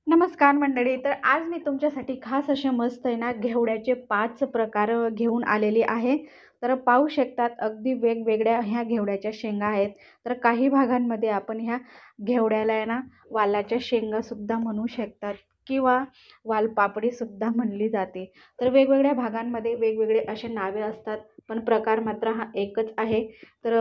नमस्कार मंडळी. तर आज मी तुमच्यासाठी खास असे मस्त आहे ना घेवड्याचे 5 प्रकार घेऊन आलेली आहे. तर पाहू शकतात अगदी वेगवेगळ्या ह्या घेवड्याच्या शेंगा आहेत. तर काही भागांमध्ये आपण ह्या घेवड्याला आहे ना वालाच्या शेंगासुद्धा म्हणू शकतात किंवा वालपापडीसुद्धा म्हणली जाते. तर वेगवेगळ्या भागांमध्ये वेगवेगळे असे नावे असतात, पण प्रकार मात्र हा एकच आहे. तर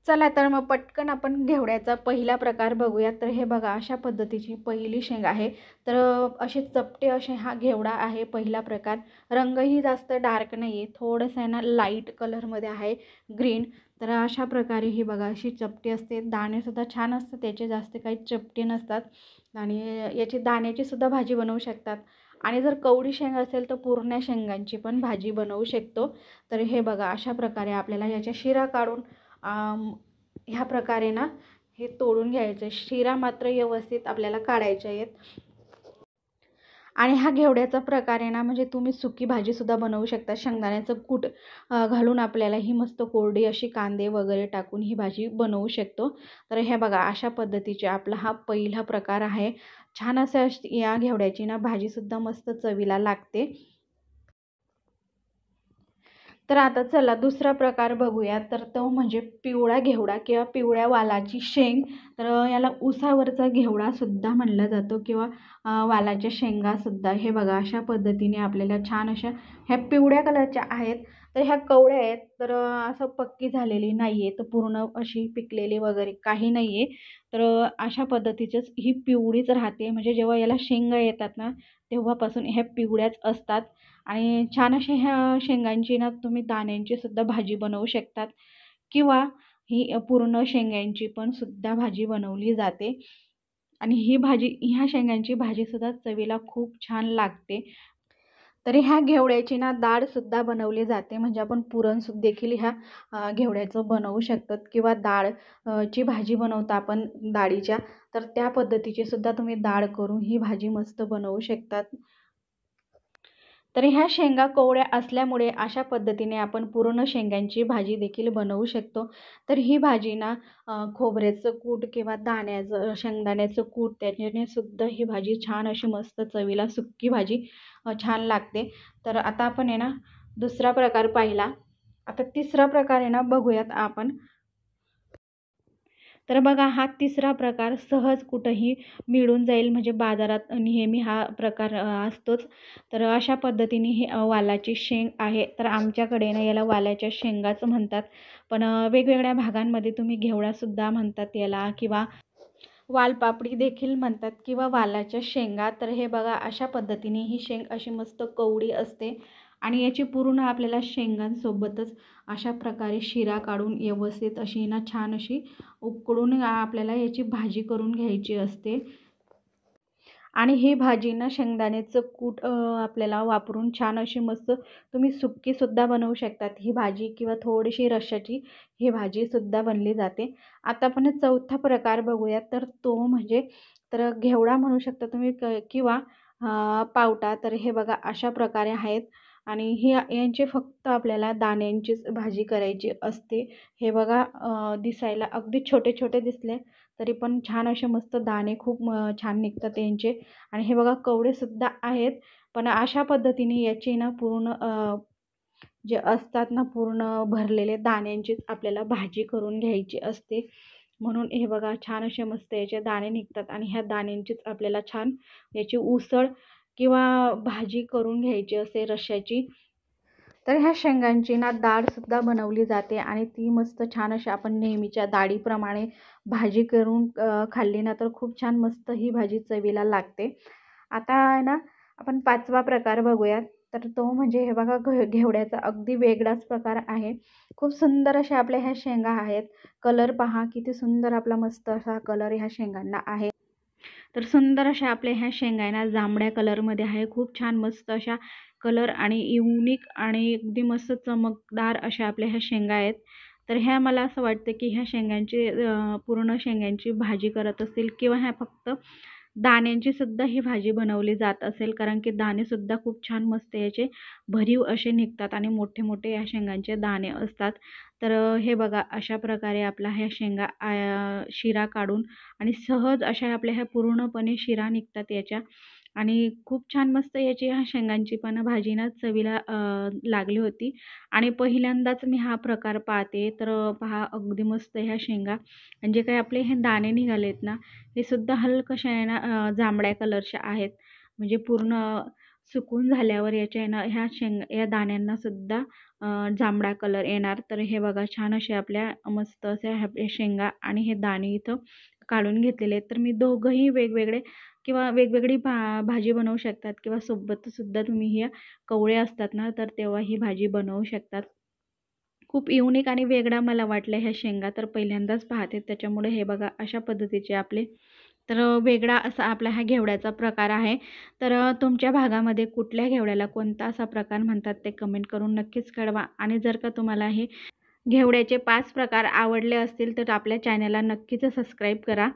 चला तर मग पटकन आपण घेवड्याचा पहिला प्रकार बघूया. तर हे बघा अशा पद्धतीची पहिली शेंग आहे. तर असे चपटे असे हा घेवडा आहे पहिला प्रकार. रंगही जास्त डार्क नाही आहे, थोडंसं आहे ना लाईट कलरमध्ये आहे, ग्रीन. तर अशा प्रकारे ही बघा अशी चपटी असते. दाणेसुद्धा छान असतात त्याचे, जास्त काही चपटे नसतात आणि याची दाण्याची सुद्धा भाजी बनवू शकतात. आणि जर कवडी शेंग असेल तर पूर्ण शेंगांची पण भाजी बनवू शकतो. तर हे बघा अशा प्रकारे आपल्याला याच्या शिरा काढून ह्या प्रकारे ना हे तोडून घ्यायचं. शिरा मात्र व्यवस्थित आपल्याला काढायच्या आहेत. आणि हा घेवड्याचा प्रकार आहे ना, म्हणजे तुम्ही सुकी भाजीसुद्धा बनवू शकता. शेंगदाण्याचं कूट घालून आपल्याला ही मस्त कोरडी अशी कांदे वगैरे टाकून ही भाजी बनवू शकतो. तर हे बघा अशा पद्धतीचे आपला हा पहिला प्रकार आहे. छान असं या घेवड्याची ना भाजीसुद्धा मस्त चवीला लागते. तर आता चला दुसरा प्रकार बघूया. तर तो म्हणजे पिवळा घेवडा किंवा पिवळ्या वालाची शेंग. तर याला उसावरचा घेवडासुद्धा म्हणला जातो किंवा वालाच्या शेंगासुद्धा. हे बघा अशा पद्धतीने आपल्याला छान अशा ह्या पिवळ्या कलरच्या आहेत. तर ह्या कवळ्या आहेत. तर असं पक्की झालेली नाही आहे, तर पूर्ण अशी पिकलेली वगैरे काही नाही आहे. तर अशा पद्धतीचंच ही पिवळीच राहते. म्हणजे जेव्हा याला शेंगा येतात ना, तेव्हापासून ह्या पिवळ्याच असतात. आणि छान अशा ह्या शेंगांची ना तुम्ही दाण्यांची सुद्धा भाजी बनवू शकतात किंवा ही पूर्ण शेंगांची पण सुद्धा भाजी बनवली जाते. आणि ही भाजी ह्या शेंगांची भाजीसुद्धा चवीला खूप छान लागते. तरी ह्या घेवड्याची ना डाळसुद्धा बनवली जाते. म्हणजे आपण पुरण देखील ह्या घेवड्याचं बनवू शकतात किंवा ची भाजी बनवतो आपण डाळीच्या. तर त्या पद्धतीची सुद्धा तुम्ही डाळ करून ही भाजी मस्त बनवू शकतात. तर ह्या शेंगा कोवळ्या असल्यामुळे अशा पद्धतीने आपण पूर्ण शेंगांची भाजी देखील बनवू शकतो. तर ही भाजी ना खोबऱ्याचं कूट किंवा शेंगदाण्याचं कूट त्याच्याने सुद्धा ही भाजी छान अशी मस्त चवीला सुक्की भाजी छान लागते. तर आता आपण आहे ना दुसरा प्रकार पाहिला. आता तिसरा प्रकार आहे ना बघूयात आपण. तर बघा हा तिसरा प्रकार सहज कुठंही मिळून जाईल. म्हणजे बाजारात नेहमी हा प्रकार असतोच. तर अशा पद्धतीने ही वालाची शेंग आहे. तर आमच्याकडे ना याला वालाच्या शेंगाच म्हणतात. पण वेगवेगळ्या भागांमध्ये तुम्ही घेवडासुद्धा म्हणतात याला किंवा वालपापडी देखील म्हणतात किंवा वालाच्या शेंगा. तर हे बघा अशा पद्धतीने ही शेंग अशी मस्त कवडी असते आणि याची पूर्ण आपल्याला शेंगांसोबतच अशा प्रकारे शिरा काढून व्यवस्थित अशी ना छान अशी उकडून आपल्याला याची भाजी करून घ्यायची असते. आणि ही भाजी ना शेंगदाण्याचं कूट आपल्याला वापरून छान अशी मस्त तुम्ही सुक्कीसुद्धा बनवू शकतात ही भाजी किंवा थोडीशी रश्श्याची ही भाजीसुद्धा बनली जाते. आता आपण चौथा प्रकार बघूयात. तर तो म्हणजे तर घेवडा म्हणू शकता तुम्ही किंवा पावटा. तर हे बघा अशा प्रकारे आहेत आणि ही यांची फक्त आपल्याला दाण्यांचीच भाजी करायची असते. हे बघा दिसायला अगदी छोटे छोटे दिसले तरी पण छान असे मस्त दाणे खूप छान निघतात यांचे. आणि हे बघा कवडेसुद्धा आहेत. पण अशा पद्धतीने याची ना पूर्ण जे असतात ना पूर्ण भरलेले दाण्यांचीच आपल्याला भाजी करून घ्यायची असते. म्हणून हे बघा छान असे मस्त याचे दाणे निघतात आणि ह्या दाण्यांचीच आपल्याला छान याची उसळ किंवा भाजी करून घ्यायची असते रश्श्याची. तर ह्या शेंगांची ना डाळसुद्धा बनवली जाते आणि ती मस्त छान अशी आपण नेहमीच्या डाळीप्रमाणे भाजी करून खाल्ली ना तर खूप छान मस्त ही भाजी चवीला लागते. आता आहे ना आपण पाचवा प्रकार बघूयात. तर तो म्हणजे हे बघा घेवड्याचा अगदी वेगळाच प्रकार आहे. खूप सुंदर अशा आपल्या ह्या शेंगा आहेत. कलर पहा किती सुंदर आपला मस्त असा कलर ह्या शेंगांना आहे. तर सुंदर अशा आपल्या ह्या शेंगा आहे ना जांभळ्या कलरमध्ये आहे. खूप छान मस्त अशा कलर आणि युनिक आणि अगदी मस्त चमकदार अशा आपल्या ह्या शेंगा आहेत. तर ह्या मला असं वाटतं की ह्या शेंगांची पूर्ण शेंगांची भाजी करत असतील किंवा ह्या फक्त दाण्यांची सुद्धा ही भाजी बनवली जात असेल. कारण की दाणेसुद्धा खूप छान मस्त याचे भरीव असे निघतात आणि मोठे मोठे या शेंगांचे दाणे असतात. तर हे बघा अशा प्रकारे आपला ह्या शेंगा शिरा काढून आणि सहज अशा आपल्या ह्या पूर्णपणे शिरा निघतात याच्या आणि खूप छान मस्त याची ह्या शेंगांची पण भाजी ना चवीला लागली होती आणि पहिल्यांदाच मी हा प्रकार पाहते. तर पहा अगदी मस्त ह्या शेंगा आणि जे काही आपले हे दाणे निघालेत ना हे सुद्धा हलकशा आहे ना जांभळ्या कलरच्या आहेत. म्हणजे पूर्ण सुकून झाल्यावर याच्या आहे ना ह्या या दाण्यांना सुद्धा जांभळा कलर येणार. तर हे बघा छान असे आपल्या मस्त अशा ह्या शेंगा आणि हे दाणे इथं काढून घेतलेले आहेत. तर मी दोघंही वेगवेगळे किंवा वेगवेगळी भाजी बनवू शकतात किंवा सोबतसुद्धा तुम्ही ह्या कवळे असतात ना तर तेव्हा ही भाजी बनवू शकतात. खूप युनिक आणि वेगळा मला वाटल्या ह्या शेंगा. तर पहिल्यांदाच पाहते त्याच्यामुळे हे बघा अशा पद्धतीचे आपले तर वेगळा असा आपला हा घेवड्याचा प्रकार आहे. तर तुमच्या भागामध्ये कुठल्या घेवड्याला कोणता असा प्रकार म्हणतात ते कमेंट करून नक्कीच कळवा आणि जर का तुम्हाला हे घेवड्याचे 5 प्रकार आवडले असतील तर आपल्या चॅनलला नक्कीच सबस्क्राईब करा.